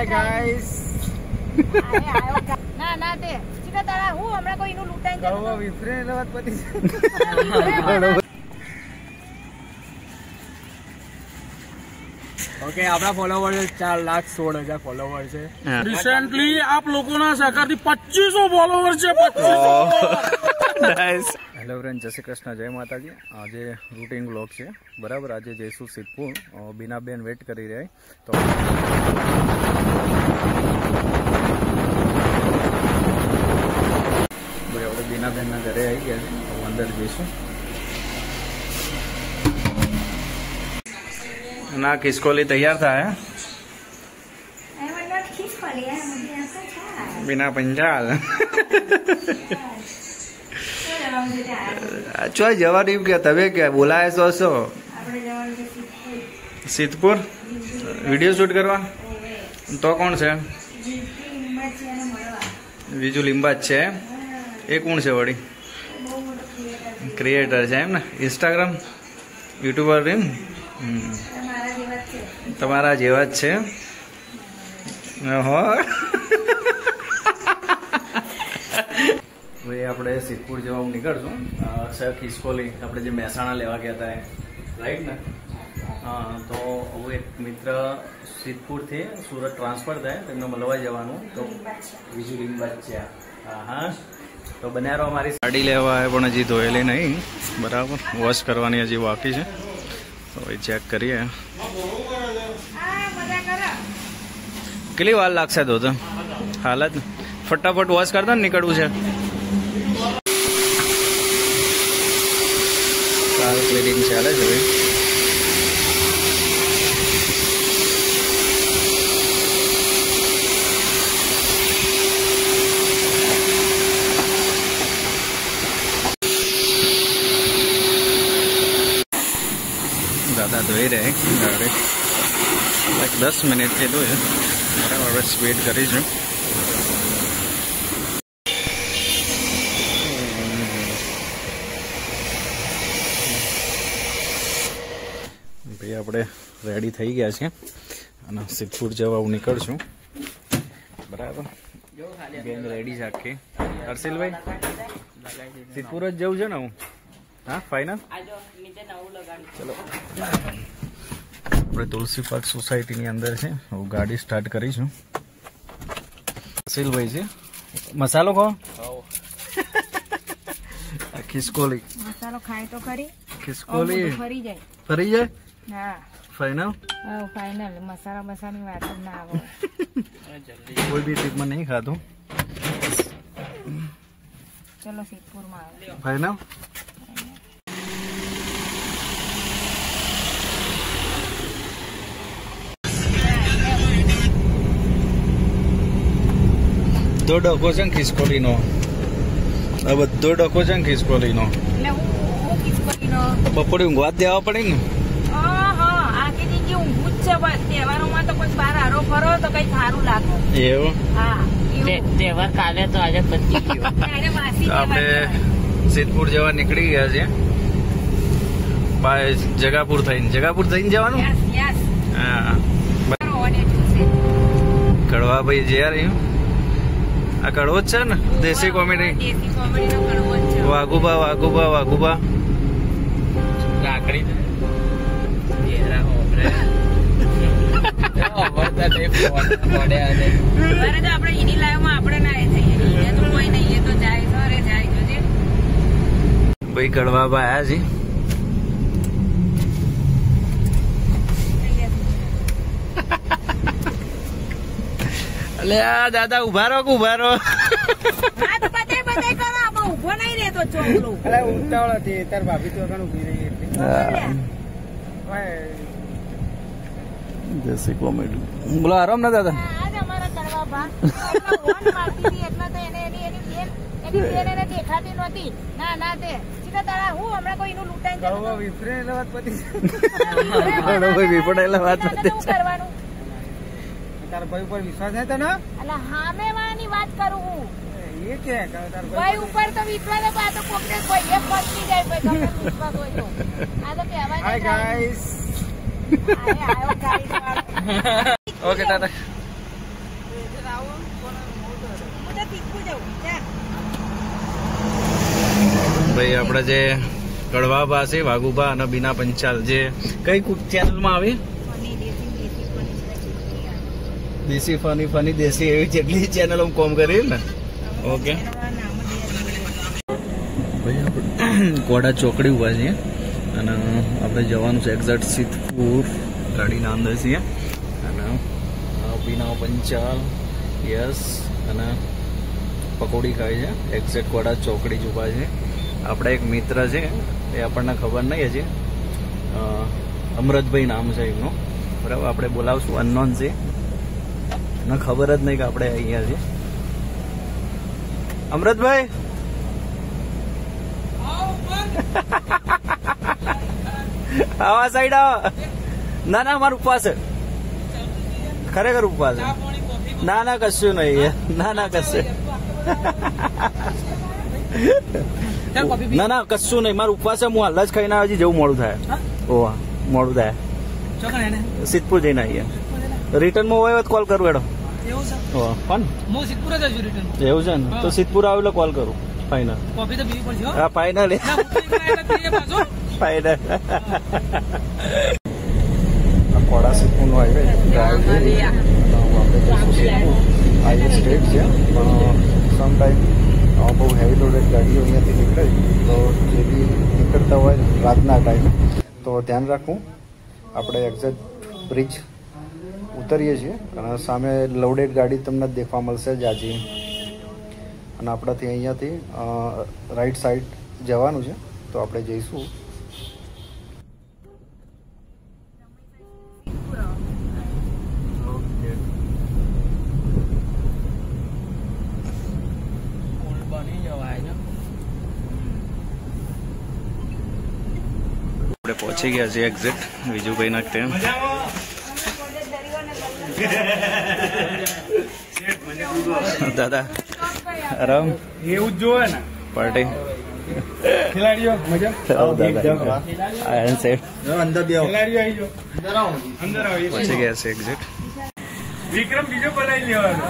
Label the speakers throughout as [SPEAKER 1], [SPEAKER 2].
[SPEAKER 1] Hi guys
[SPEAKER 2] ના ના તે સીધા તારા હું હમણાં કોઈનું લૂંટાઈ
[SPEAKER 1] ગળવા વિફરે એટલે વાત પતી ओके अपना फॉलोवर 4,16,000 फॉलोवर है।
[SPEAKER 3] रिसेंटली आप लोगों ना सहकार 2500 फॉलोवर છે 2500
[SPEAKER 1] नाइस। हेलो फ्रेंड, जय श्री कृष्ण, जय माताजी। आज रूटीन व्लॉग है बराबर। आज जयसु सिद्धपुर बीनाबेन वेट करी रहे तो भाई આપણે બીનાબેન ના ઘરે આવી ગયા છે, અંદર જઈશું। ना खिसकोली तैयार था है बिना पंचाल चो जवा नहीं क्या तबे क्या बोला है सो सिद्धपुर वीडियो शूट करवा तो कौन से बीजू लिंबा है ये कौन से वड़ी क्रिएटर है ना इंस्टाग्राम यूट्यूबर રીમ તમારા જેવા જ છે હો ભાઈ આપણે સિદ્ધપુર જવા નીકળશું સર ખિસકોલી આપણે જે મહેસાણા લેવા ગયા હતા રાઈટ ને હા તો હવે એક મિત્ર સિદ્ધપુરથી સુરત ટ્રાન્સફર થાય તેમને મળવા જવાનું તો બીજું લીંબાજ છે હા હા તો બનારો અમારી ગાડી લેવા આવે પણ હજી ધોયેલી નહીં બરાબર વોશ કરવાની હજી બાકી છે તો એ ચેક કરીએ કેટલી વાર લાગશે તો હાલત ફટાફટ વોશ કરતા ને નીકળવું છે કાર ક્લીનિંગ ચાલે છે ભાઈ दादा धोई रहे गाड़ी 10 मिनट के दो बराबर स्पीड करी छू भाई આપણે રેડી થઈ ગયા છે અને સિદ્ધપુર જવા હું નીકળશું બરાબર બેન રેડી છે આખી હર્ષિલભાઈ સિદ્ધપુર જ જવું છે ને હું हाँ फाइनल चलो આપણે તુલસી પાર્ક સોસાયટી ની અંદર છે હું ગાડી સ્ટાર્ટ કરીશું અસીલભાઈ છે મસાલો ખાઓ ખિસકોલી
[SPEAKER 2] મસાલો ખાય તો ખરી
[SPEAKER 1] ખિસકોલી
[SPEAKER 2] ફરી
[SPEAKER 1] જાય
[SPEAKER 2] હા
[SPEAKER 1] फाइनल
[SPEAKER 2] હા ફાઇનલ મસાલા મસાની વાત જ ના આવે
[SPEAKER 1] કોઈ भी ट्रिप में नहीं खाता
[SPEAKER 2] चलो सिद्धपुर में આવે
[SPEAKER 1] फाइनल બધો ડખો છે ને ખિસકોલીનો આ બધો ડખો છે ને ખિસકોલીનો
[SPEAKER 2] એટલે હું ખિસકોલીનો
[SPEAKER 1] બપોરે ઊંઘવા દેવા પડે ને
[SPEAKER 2] હા આખી દીધી ઊંઘું જ છે બસ તહેવારોમાં તો કોઈ બહાર હારો ફરો તો કઈ સારું લાગે
[SPEAKER 1] એવું
[SPEAKER 2] હા
[SPEAKER 4] તહેવાર કાલે તો આજે પતી ગયો
[SPEAKER 1] આપણે સિદ્ધપુર જવા નીકળી ગયા છે જગાપુર થઈને જવાનું હા કડવા ભાઈ જે યાર આ કડવો જ છે ને દેશી કોમેડી વાઘુબા
[SPEAKER 4] લાકડી
[SPEAKER 1] ભાઈ કડવા બા આયા છે અલે આ દાદા ઉભા રહો
[SPEAKER 2] ઉભો નહીં રહેતો ચોકલો
[SPEAKER 3] ઉતાવળ હતી તાર ભાભી તો ઘણું ઉભી રહી એટલે
[SPEAKER 1] જૈસી કોમેડી બોલો આરામ ના દાદા
[SPEAKER 2] આજ અમારા કરવા બા ફોન મારતી હતી એટલે તો એને દેખાતી નહોતી ના તે સીધા તારા હું હમણાં કોઈનું લૂંટાઈ
[SPEAKER 3] ગળવા વિફરે એટલે વાત પતી
[SPEAKER 1] વિપડાયેલા વાત
[SPEAKER 2] કરવાનું
[SPEAKER 3] તારા ભાઈ ઉપર વિશ્વાસ છે તને
[SPEAKER 2] એટલે હામેવાની વાત કરું હું
[SPEAKER 3] એ કે તારા
[SPEAKER 2] ભાઈ ઉપર તો વિશ્વાસ આ તો કોકને કોઈ એક પતી જાય ભાઈ ગમે વિશ્વાસ હોય તો આ તો કહેવાય
[SPEAKER 3] હાય ગાઈસ
[SPEAKER 2] આયો ગાઈસ
[SPEAKER 1] ઓકે દાદા ભાઈ આપણે જે કડવાબા છે વાઘુબા અને બીના પંચાલ જે કઈ ચેનલમાં આવી દેશી ફની ફની દેશી એવી જેટલી ચેનલો કોમ કરી ને ઓકે ભાઈ આપણે કોડા ચોકડી ઉભા છીએ અને આપણે જવાનું છે એક્ઝેક્ટ સિદ્ધપુર ગાડીના અંદર છીએ અને બીના પંચાલ યસ અને પકોડી ખાય છે એક્ઝેક્ટ કોડા ચોકડી જ ઉભા છે આપણા એક મિત્ર છે એ આપણને ખબર નહીં હજી અમૃતભાઈ નામ છે એમનું બરાબર આપણે બોલાવશું અનનોન છે એને ખબર જ નહીં કે આપણે અહીંયા છીએ અમૃતભાઈ આવા સાઈડ આવો ના ના મારું ઉપવાસ છે ખરેખર ઉપવાસ છે ના ના કશું નહીં ના ના કશું ના ના કશું નહીં મારું ઉપવાસ હું હાલ જ ખાઈને હજી જેવું મોડું થાય ઓવા મોડું થાય સિદ્ધપુર જઈને આવીએ રિટર્નમાં હોય કોલ કરું એડો એવું છે ને તો સિદ્ધપુર આવેલો કોલ કરું ફાઈનલ હા ફાઈનલ ફાઈનલ કોડા સિદ્ધપુરનો હાઈવે આપણે જઈશું સિદ્ધપુર હાઈવે સ્ટેટ છે પણ સમ ટાઈમ બહુ હેવી લોડેડ ગાડીઓ અહીંયાથી નીકળે તો જે બી નીકળતા હોય રાતના ટાઈમે તો ધ્યાન રાખવું આપણે એક્ઝેક્ટ બ્રિજ ઉતરીએ છીએ અને સામે લોડેડ ગાડી તમને દેખવા મળશે જ આજે અને આપણાથી અહીંયાથી રાઈટ સાઈડ જવાનું છે તો આપણે જઈશું પહોંચી ગયા છે એક્ઝેક્ટ વિજુભાઈ ના ત્યાં દાદા આરામ
[SPEAKER 3] એવું જ જોવે ને
[SPEAKER 1] પાર્ટી
[SPEAKER 3] ખેલાડીઓ મજા
[SPEAKER 1] આયન સેટ
[SPEAKER 3] અંદર બે ખેલાડીઓ આવી જાઓ અંદર આવો
[SPEAKER 1] પહોંચી ગયા છે એક્ઝેક્ટ
[SPEAKER 3] વિક્રમ બીજો બનાવી લેવાનો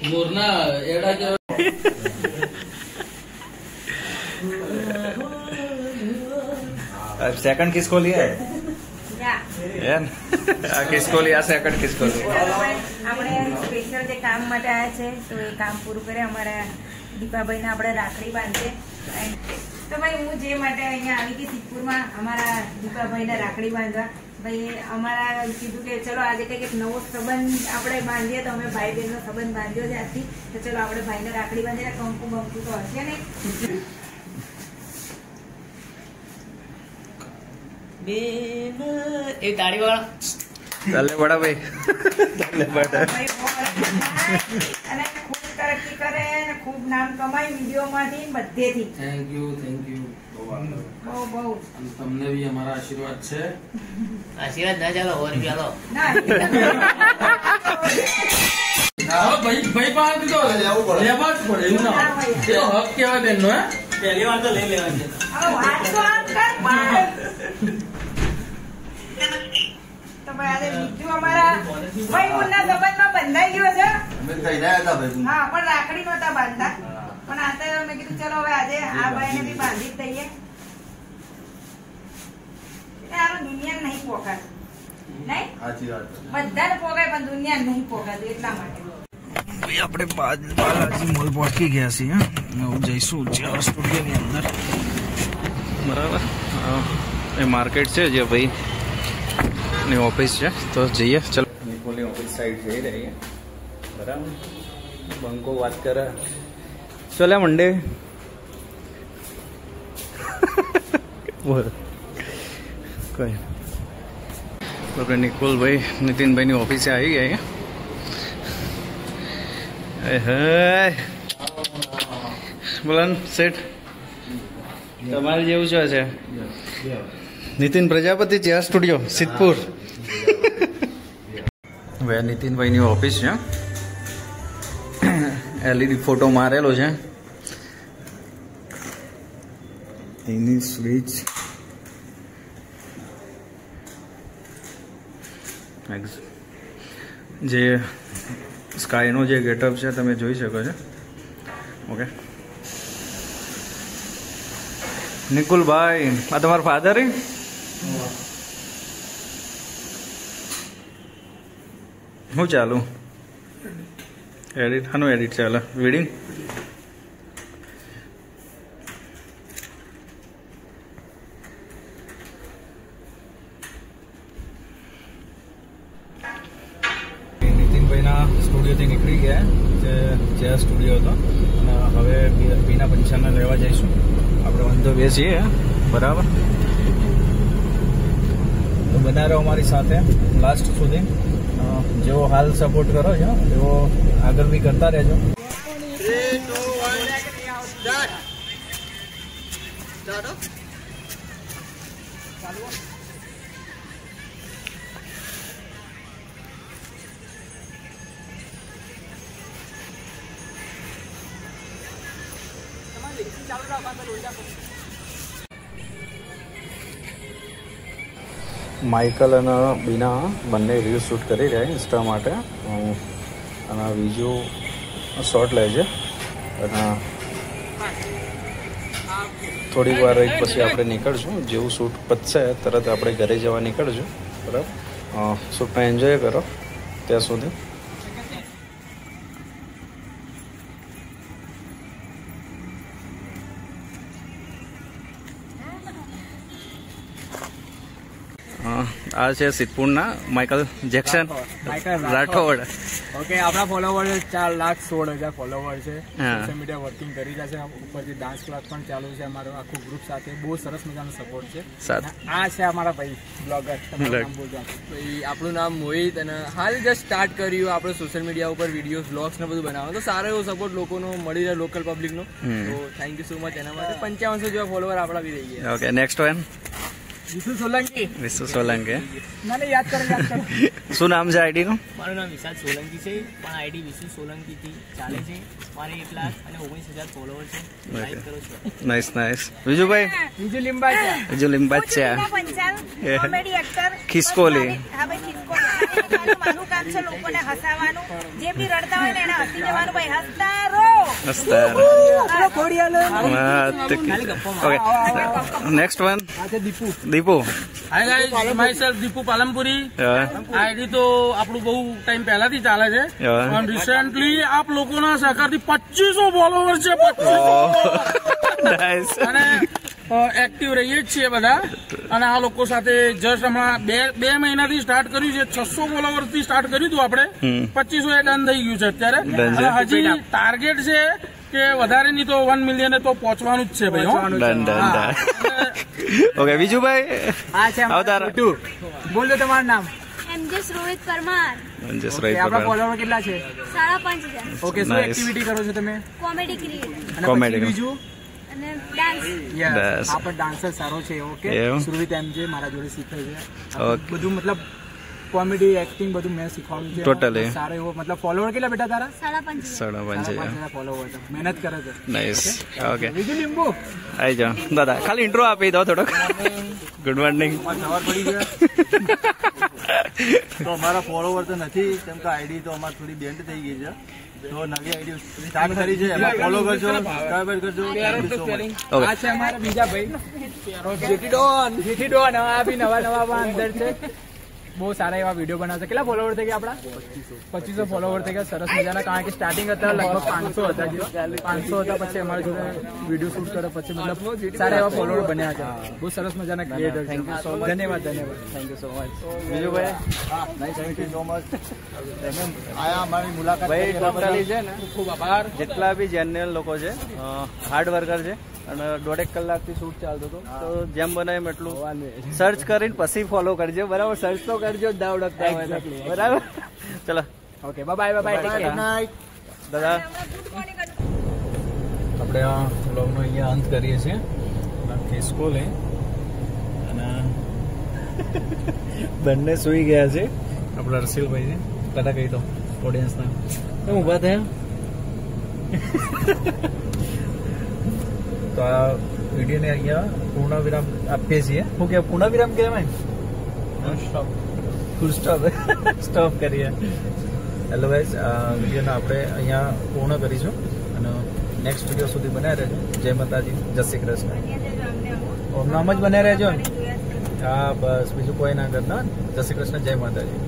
[SPEAKER 4] મોરના એડા જેવો
[SPEAKER 1] सेकंड किसको लिया है किसको लिया सेकंड किसको लिया
[SPEAKER 2] આપણે સ્પેશિયલ જે કામ માટે આવ્યા છે તો એ કામ પૂરું કરે અમારા દીપાભાઈને આપણે રાખડી બાંધીએ તો ભાઈ હું જે માટે અહીંયા આવી હતી સિદ્ધપુરમાં અમારા દીપાભાઈને રાખડી બાંધવા ભાઈ અમારા કીધું કે ચલો આજે કંઈક એક નવો સંબંધ આપણે બાંધીએ તો અમે ભાઈ બહેનનો સંબંધ બાંધ્યો છે આજથી તો ચલો આપણે ભાઈને રાખડી બાંધીને કંકુ બંકુ તો હશે ને
[SPEAKER 4] એ તાળી વાળા
[SPEAKER 1] ચાલે બડા ભાઈ ચાલે બડા
[SPEAKER 2] અને ખૂબ તરક્કી કરે અને ખૂબ નામ કમાય વિડીયોમાંથી બધેથી
[SPEAKER 5] થેન્ક યુ
[SPEAKER 2] બહુ બહુ
[SPEAKER 5] તમને બી અમારા આશીર્વાદ છે
[SPEAKER 4] આશીર્વાદ ના ચાલો ઓર બી હાલો
[SPEAKER 2] ના
[SPEAKER 5] ભાઈ પાસે દીધો લેવા જ પડે એવું ના એ હક કેવાય બેન નો પહેલી વાર તો લઈ લેવાની
[SPEAKER 2] તો ભાઈ આજે બીજું અમારા ભાઈ મુન્ના સંબંધમાં બંધાઈ ગયો છે હા પણ રાખડી નહોતા બાંધતા પણ આ તો મેં કીધું ચલો હવે આજે આ ભાઈને બી બાંધી જ દઈએ સારું દુનિયા નહીં પોકાતું નહીં બધાને પોકાય પણ દુનિયા નહીં પોકાતું એટલા માટે
[SPEAKER 1] આપણે બાલાજી મોલ પહોંચી ગયા છીએ જઈશું ચેર સ્ટુડિયોની અંદર બરાબર એ માર્કેટ છે જે ભાઈ ની ઓફિસ છે તો જઈએ ચલો નિકોલની ઓફિસ સાઈડ જઈ રહીએ બરાબર બંકો વાત કરે ચલે મંડે બોલ કઈ આપણે નિકોલભાઈ નીતિનભાઈની ઓફિસે આવી ગયા બોલો સેટ તમારે જેવું છે નીતિન પ્રજાપતિ ચેર સ્ટુડિયો સિદ્ધપુર હવે નીતિનભાઈની ઓફિસ છે LED ફોટો મારેલો છે એની સ્વિચ જે સ્કાયનો જે ગેટઅપ છે તમે જોઈ શકો છો. ઓકે નિકુલભાઈ, આ તમારા ફાધર? શું ચાલુ એડિટ? શાનું એડિટ ચાલે? વેડિંગ? નીતિનભાઈના સ્ટુડિયોથી નીકળી ગયા, જે સ્ટુડિયો હતો, અને હવે બીના પંચાને લેવા જઈશું. આપણે વાંધો બે છીએ, બરાબર? તો બના રહો અમારી સાથે લાસ્ટ સુધી. જેવો હાલ સપોર્ટ કરો છો એવો આગળ બી કરતા રહેજો. માઇકલ અને બીના બંને રીલ શૂટ કરી રહ્યા ઇન્સ્ટા માટે, અને બીજું શોર્ટ લે છે. અને થોડીક વાર રહી પછી આપણે નીકળશું. જેવું શૂટ પતશે તરત આપણે ઘરે જવા નીકળશું, બરાબર? શૂટને એન્જોય કરો ત્યાં સુધી. આ છે સિદ્ધપુરના માઇકલ જેક્સન રાઠોડ.
[SPEAKER 3] ઓકે, આપણા ફોલોવર 4,16,000 ફોલોવર છે. સોશિયલ મીડિયા વર્કિંગ કરી રહ્યા છે. ઉપરથી ડાન્સ ક્લાસ પણ ચાલુ છે. અમારું આખું ગ્રુપ સાથે બહુ સરસ મજાનો સપોર્ટ છે. આ છે અમારા ભાઈ બ્લોગર. આપણું નામ મોહિત, અને હાલ જસ્ટ સ્ટાર્ટ કર્યું આપણે સોશિયલ મીડિયા ઉપર વિડીયો વ્લોગ્સ ને બધું બનાવવાનું. તો સારો એવો સપોર્ટ લોકોનો મળી રહે, લોકલ પબ્લિકનો. તો થેન્ક યુ સો મચ એના માટે. 5500 જેવા ફોલોવર આપણા બી રહી ગયા.
[SPEAKER 1] Okay, next one Vishu Solanki. મને યાદ કરો. શું નામ છે આઈડી નું?
[SPEAKER 4] મારું નામ વિશાલ સોલંકી છે, પણ આઈડી વિશુ સોલંકી થી ચાલે છે. મારે 1,19,000 ફોલોવર છે. લાઈક કરો છો. નાઈસ.
[SPEAKER 1] બીજુભાઈ?
[SPEAKER 2] બીજુ લિંબાચિયા કોમેડી એક્ટર
[SPEAKER 1] ખિસકોલી.
[SPEAKER 2] હા ભાઈ, ખિસકોલી મારું કામ છે લોકોને હસાવવાનું. જે બી રડતા હોય ને એને હસી જવાનું. ભાઈ હસતા રહો.
[SPEAKER 1] Next one Deepu.
[SPEAKER 3] Hi guys, myself Deepu Palampuri. ID તો આપણું બહુ ટાઈમ પહેલાથી ચાલે છે, પણ રિસેન્ટલી આપ લોકોના સહકારથી 2500 ફોલોવર છે. 2500 અને એક્ટિવ રહીએ જ છીએ બધા. અને આ લોકો સાથે જસ્ટ હમણાં બે મહિનાથી સ્ટાર્ટ કર્યું છે. 600 ફોલોવર થી સ્ટાર્ટ કર્યું હતું આપણે. 2500 એ ડન થઈ ગયું છે અત્યારે. હજી ટાર્ગેટ છે કે વધારે નહીં તો 1 મિલિયન તો પહોંચવાનું જ છે ભાઈ.
[SPEAKER 1] ઓકે, બીજુભાઈ?
[SPEAKER 3] બોલો તમારું નામ.
[SPEAKER 6] એમજેસ રોહિત પરમાર.
[SPEAKER 3] આપણા ફોલોવર કેટલા છે?
[SPEAKER 6] 5,500.
[SPEAKER 3] ઓકે, શું એક્ટિવિટી કરો છો તમે?
[SPEAKER 6] કોમેડી ક્રિએટર
[SPEAKER 3] અને બીજું
[SPEAKER 6] અને ડાન્સ.
[SPEAKER 3] આપણે ડાન્સર સારો છે. ઓકે, સુરવીત એમજે મારા જોડે શીખે છે બધું, મતલબ કોમેડી એક્ટિંગ બધું મેં શીખવાનું છે ટોટલી. સારો એવો મતલબ ફોલોવર કેટલા બેટા તારા? 5,500 ફોલોવર. મહેનત કરે છે.
[SPEAKER 1] નાઈસ. ઓકે,
[SPEAKER 3] બીજું લીંબુ
[SPEAKER 1] આવી જાઓ દાદા. ખાલી ઇન્ટ્રો આપી દો થોડોક. Good morning.
[SPEAKER 7] સવાર પડી ગયા તો અમારા ફોલોવર તો નથી, કેમ કે આઈડી તો અમારી થોડી બેન્ડ થઈ ગઈ છે. તો નવી આઈડી સ્ટાર્ટ કરી છે, એમાં ફોલો કરજો, સબસ્ક્રાઇબ કરજો.
[SPEAKER 3] આ છે અમારા બીજા ભાઈ જેટી ડોન. આ બી નવા અંદર છે. બહુ સારા એવા વિડીયો બનાવશે. કેટલા ફોલોવર થઈ ગયા આપડા? 2500 ફોલોવર થઈ ગયા. સરસ મજાના. કારણ કે સ્ટાર્ટિંગ હતા લગભગ 500 હતા. 500 હતા, પછી અમારી જોડે વિડીયો શૂટ કરે પછી મતલબ સારા એવા ફોલોવર બન્યા છે. બહુ સરસ મજાના creator. Thank you so much. ધન્યવાદ. Thank you so much. બીજું ભાઈ?
[SPEAKER 7] Thank you so much. આયા અમારી મુલાકાત
[SPEAKER 1] ભાઈ ટોટલી છે ને ખૂબ આભાર. જેટલા બી જેન્યુઅલ લોકો છે, હાર્ડ વર્કર છે, અને 1.5 કલાકથી શૂટ ચાલતો હતો. તો જેમ બને એમ એટલું સર્ચ કરીને પછી ફોલો કરજો, બરાબર? સર્ચ તો કરજો જ દાવ ડકતા હોય, બરાબર? ચલો,
[SPEAKER 3] ઓકે, બાય. ગુડ નાઇટ
[SPEAKER 1] દાદા. આપણે આ વ્લોગનો અહીંયા અંત કરીએ છીએ. ખિસકોલી અને બંને સુઈ ગયા છે. આપણા રસીલભાઈ છે. ટાટા કહી દો ઓડિયન્સના. ઊભા થયા. તો આ વિડીયોને અહીંયા પૂર્ણ વિરામ આપીએ છીએ. શું કે પૂર્ણ વિરામ કહેવાય? ફૂલ સ્ટોપ કરીએ. હેલો ગાઈઝ, વિડીયોને આપણે અહીંયા પૂર્ણ કરીશું અને નેક્સ્ટ વિડીયો સુધી બનાવી રહેજો. જય માતાજી, જય શ્રી કૃષ્ણ. ઓમ નામ જ બનાવી રહેજો. હા બસ, બીજું કોઈ ના કરતા. જય શ્રી કૃષ્ણ, જય માતાજી.